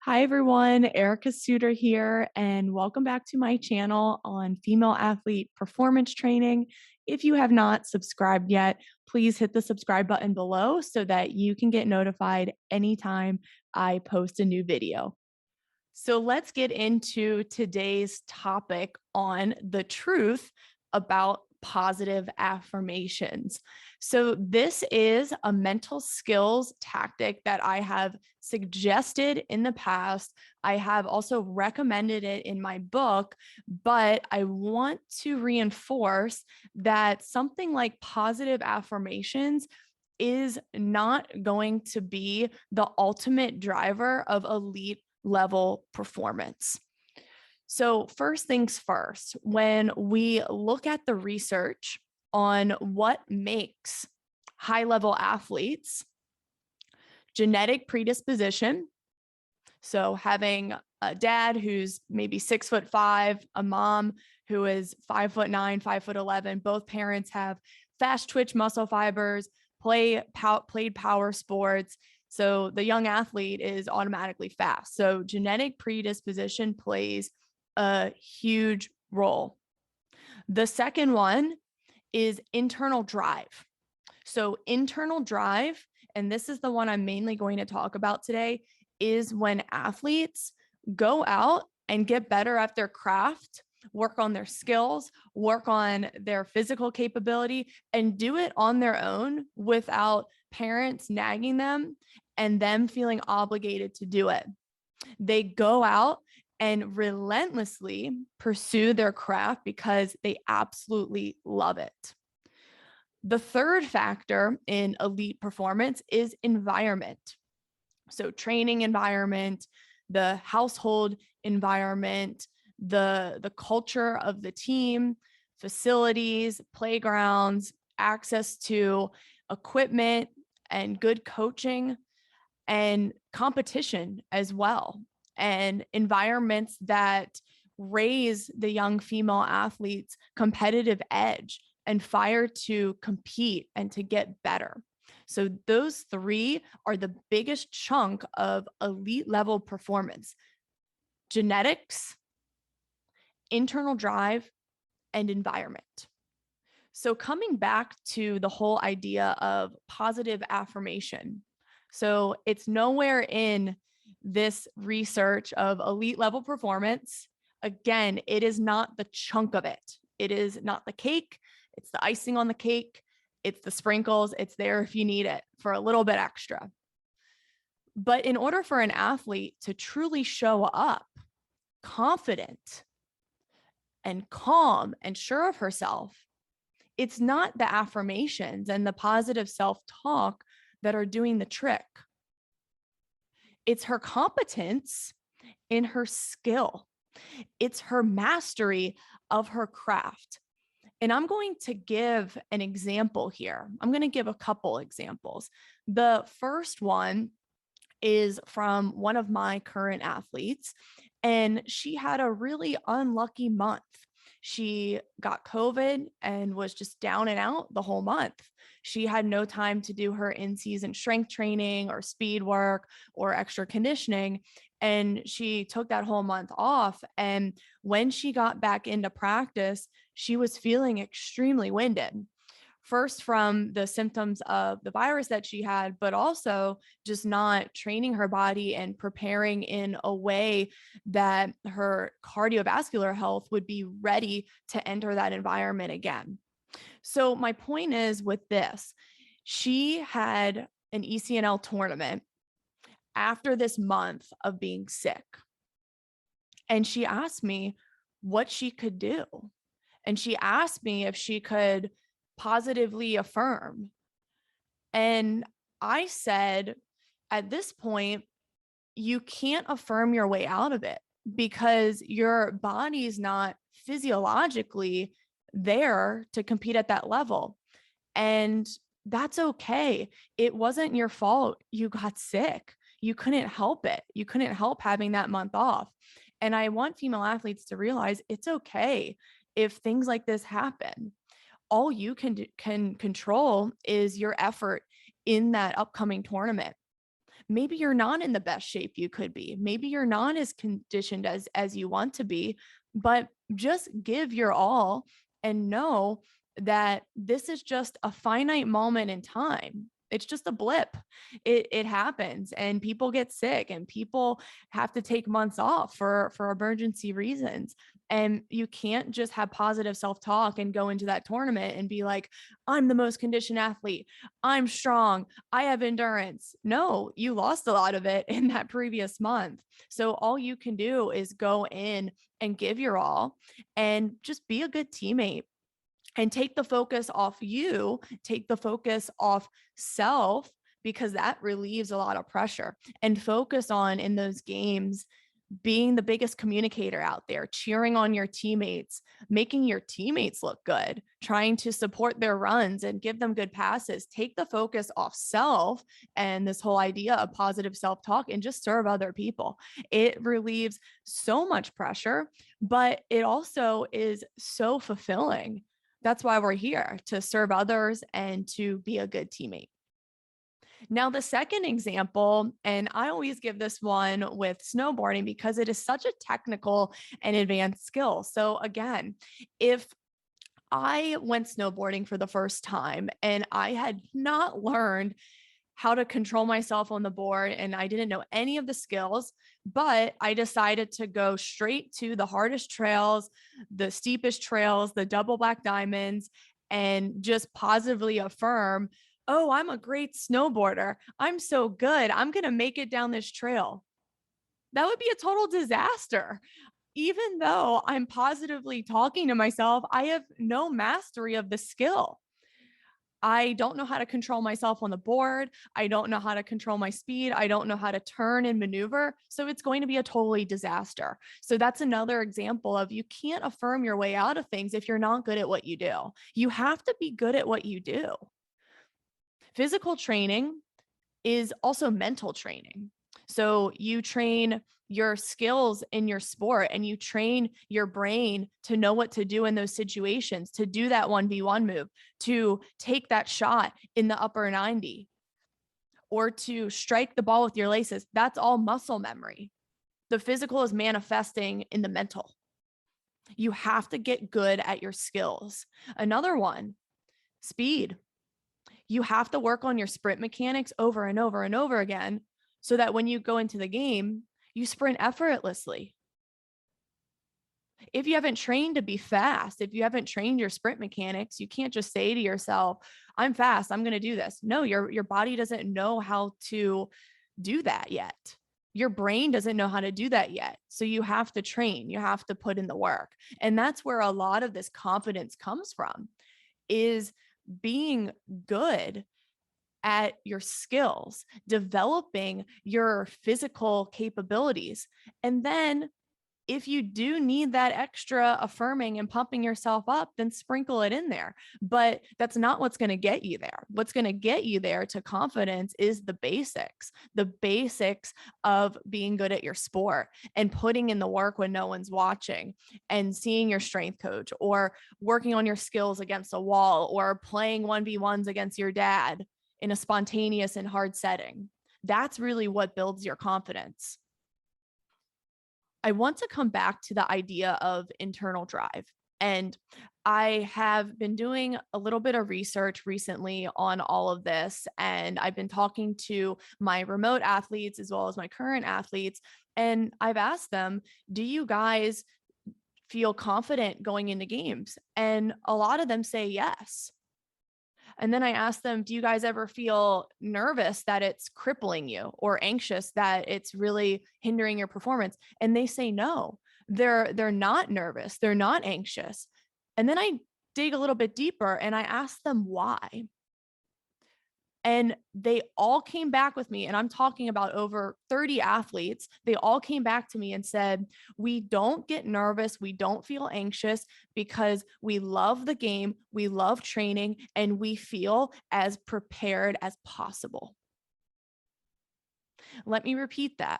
Hi everyone, Erica Suter here, and welcome back to my channel on female athlete performance training. If you have not subscribed yet, please hit the subscribe button below so that you can get notified anytime I post a new video. So let's get into today's topic on the truth about positive affirmations. So this is a mental skills tactic that I have suggested in the past. I have also recommended it in my book, but I want to reinforce that something like positive affirmations is not going to be the ultimate driver of elite level performance. So, first things first, when we look at the research on what makes high level athletes, genetic predisposition, so having a dad who's maybe 6'5", a mom who is 5'9", 5'11", both parents have fast twitch muscle fibers, played power sports. So the young athlete is automatically fast. So genetic predisposition plays a huge role. The second one is internal drive. So internal drive, and this is the one I'm mainly going to talk about today, is when athletes go out and get better at their craft, work on their skills, work on their physical capability, and do it on their own without parents nagging them and them feeling obligated to do it. They go out and relentlessly pursue their craft because they absolutely love it. The third factor in elite performance is environment. So training environment, the household environment, the culture of the team, facilities, playgrounds, access to equipment and good coaching, and competition as well, and environments that raise the young female athletes' competitive edge and fire to compete and to get better. So those three are the biggest chunk of elite level performance: genetics, internal drive, and environment. So coming back to the whole idea of positive affirmation. So it's nowhere in this research of elite level performance. Again, it is not the chunk of it. It is not the cake. It's the icing on the cake. It's the sprinkles. It's there if you need it for a little bit extra. But in order for an athlete to truly show up confident and calm and sure of herself, it's not the affirmations and the positive self-talk that are doing the trick. It's her competence in her skill. It's her mastery of her craft. And I'm going to give an example here. I'm going to give a couple examples. The first one is from one of my current athletes, and she had a really unlucky month. She got COVID and was just down and out the whole month. She had no time to do her in-season strength training or speed work or extra conditioning. And she took that whole month off. And when she got back into practice, she was feeling extremely winded. First from the symptoms of the virus that she had, but also just not training her body and preparing in a way that her cardiovascular health would be ready to enter that environment again. So my point is with this, she had an ECNL tournament after this month of being sick. And she asked me what she could do. And she asked me if she could positively affirm. And I said, at this point, you can't affirm your way out of it because your body's not physiologically there to compete at that level. And that's okay. It wasn't your fault. You got sick. You couldn't help it. You couldn't help having that month off. And I want female athletes to realize it's okay if things like this happen. All you can control is your effort in that upcoming tournament. Maybe you're not in the best shape you could be. Maybe you're not as conditioned as you want to be, but just give your all and know that this is just a finite moment in time. It's just a blip. It happens, and people get sick, and people have to take months off for emergency reasons. And you can't just have positive self-talk and go into that tournament and be like, I'm the most conditioned athlete. I'm strong. I have endurance. No, you lost a lot of it in that previous month. So all you can do is go in and give your all and just be a good teammate and take the focus off you, take the focus off self, because that relieves a lot of pressure, and focus on in those games being the biggest communicator out there, cheering on your teammates, making your teammates look good, trying to support their runs and give them good passes. Take the focus off self and this whole idea of positive self-talk and just serve other people. It relieves so much pressure, but it also is so fulfilling. That's why we're here, to serve others and to be a good teammate. Now, the second example, and I always give this one with snowboarding because it is such a technical and advanced skill. So, again, if I went snowboarding for the first time and I had not learned how to control myself on the board and I didn't know any of the skills, but I decided to go straight to the hardest trails, the steepest trails, the double black diamonds, and just positively affirm, oh, I'm a great snowboarder. I'm so good. I'm going to make it down this trail. That would be a total disaster. Even though I'm positively talking to myself, I have no mastery of the skill. I don't know how to control myself on the board. I don't know how to control my speed. I don't know how to turn and maneuver. So it's going to be a totally disaster. So that's another example of you can't affirm your way out of things if you're not good at what you do. You have to be good at what you do. Physical training is also mental training. So you train your skills in your sport and you train your brain to know what to do in those situations, to do that 1v1 move, to take that shot in the upper 90, or to strike the ball with your laces. That's all muscle memory. The physical is manifesting in the mental. You have to get good at your skills. Another one, speed. You have to work on your sprint mechanics over and over and over again so that when you go into the game, you sprint effortlessly. If you haven't trained to be fast, if you haven't trained your sprint mechanics, you can't just say to yourself, I'm fast, I'm going to do this. No, your body doesn't know how to do that yet. Your brain doesn't know how to do that yet. So you have to train, you have to put in the work. And that's where a lot of this confidence comes from, is being good at your skills, developing your physical capabilities. And then if you do need that extra affirming and pumping yourself up, then sprinkle it in there. But that's not what's going to get you there. What's going to get you there to confidence is the basics of being good at your sport and putting in the work when no one's watching, and seeing your strength coach, or working on your skills against a wall, or playing 1v1s against your dad in a spontaneous and hard setting. That's really what builds your confidence. I want to come back to the idea of internal drive. And I have been doing a little bit of research recently on all of this. And I've been talking to my remote athletes as well as my current athletes. And I've asked them, do you guys feel confident going into games? And a lot of them say yes. And then I asked them, do you guys ever feel nervous that it's crippling you, or anxious that it's really hindering your performance? And they say no. They're not nervous. They're not anxious. And then I dig a little bit deeper and I ask them why. And they all came back with me, and I'm talking about over 30 athletes. They all came back to me and said, we don't get nervous, we don't feel anxious because we love the game, we love training, and we feel as prepared as possible. Let me repeat that.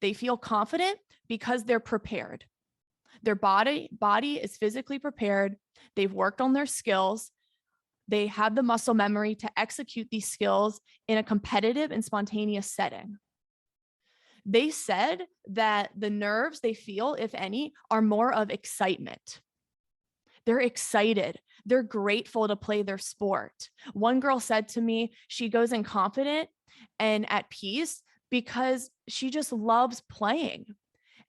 They feel confident because they're prepared. Their body is physically prepared. They've worked on their skills. They have the muscle memory to execute these skills in a competitive and spontaneous setting. They said that the nerves they feel, if any, are more of excitement. They're excited. They're grateful to play their sport. One girl said to me, she goes in confident and at peace because she just loves playing.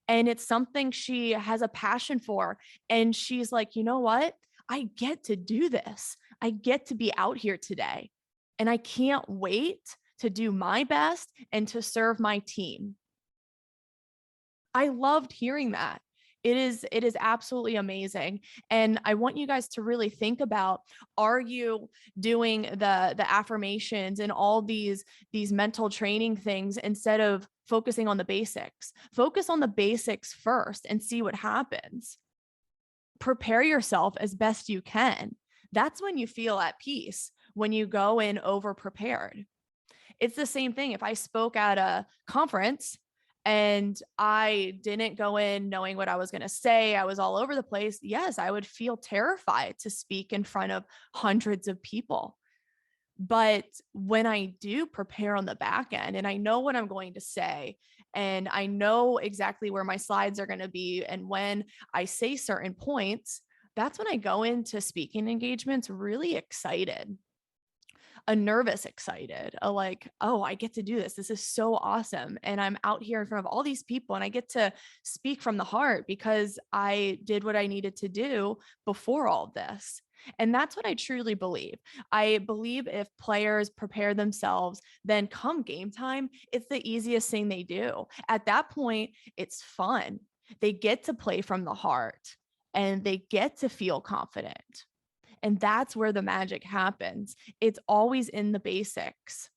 And it's something she has a passion for. And she's like, you know what? I get to do this. I get to be out here today. And I can't wait to do my best and to serve my team. I loved hearing that. It is absolutely amazing. And I want you guys to really think about, are you doing the affirmations and all these mental training things instead of focusing on the basics? Focus on the basics first and see what happens. Prepare yourself as best you can. That's when you feel at peace, when you go in over prepared. It's the same thing. If I spoke at a conference and I didn't go in knowing what I was going to say, I was all over the place. Yes, I would feel terrified to speak in front of hundreds of people. But when I do prepare on the back end and I know what I'm going to say, and I know exactly where my slides are going to be, and when I say certain points, that's when I go into speaking engagements really excited, a nervous excited, a like, oh, I get to do this. This is so awesome. And I'm out here in front of all these people and I get to speak from the heart because I did what I needed to do before all of this. And that's what I truly believe. I believe if players prepare themselves, then come game time, it's the easiest thing they do. At that point, it's fun. They get to play from the heart and they get to feel confident. And that's where the magic happens. It's always in the basics.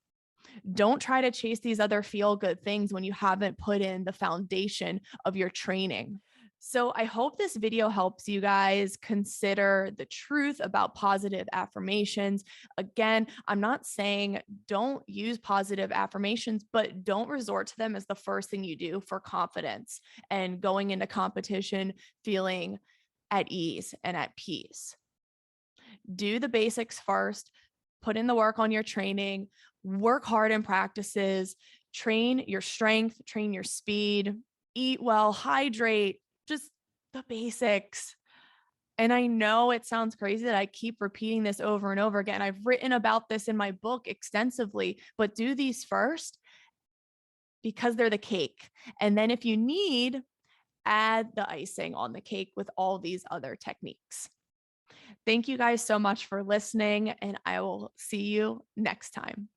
Don't try to chase these other feel good things when you haven't put in the foundation of your training. So I hope this video helps you guys consider the truth about positive affirmations. Again, I'm not saying don't use positive affirmations, but don't resort to them as the first thing you do for confidence and going into competition feeling at ease and at peace. Do the basics first, put in the work on your training, work hard in practices, train your strength, train your speed, eat well, hydrate, just the basics. And I know it sounds crazy that I keep repeating this over and over again. I've written about this in my book extensively, but do these first because they're the cake. And then if you need, add the icing on the cake with all these other techniques. Thank you guys so much for listening, and I will see you next time.